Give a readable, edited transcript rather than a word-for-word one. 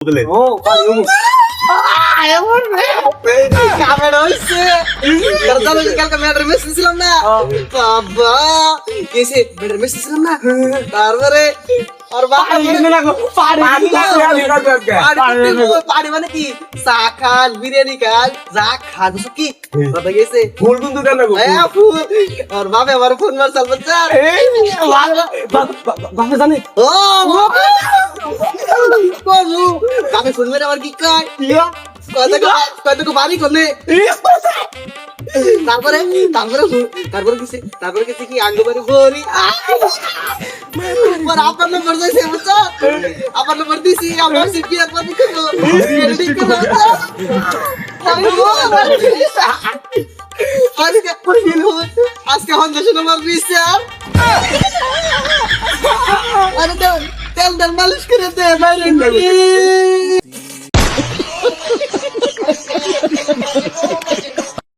ও কামের হইছে দরজালে কালকে মেয়েটার মেসেজ ছিলাম না বাবা কেসে মেয়েটার মেসেজ ছিলাম না তারপরে আর পাড়ি মানে কি চা খান বিরিয়ানি খান যা খান কি কথা গেছে ফুল কিন্তু দেন না গো আর বাবা আমার ফোন মার চাল বাচ্চা বাবা জানে ও কোনু কামে ফোন মেরে আমার কি কয় কত বাড়ি করলে তারপরে কিছু কি আঙ্গবারে বলি আপনার নম্বর যাইছে বুঝছো আপনার নম্বর দিছি আমার সিপিআর পাবি করব আজকে হন দেশ নম্বর 20 আরে তেল মালিশ করে দে বাইরে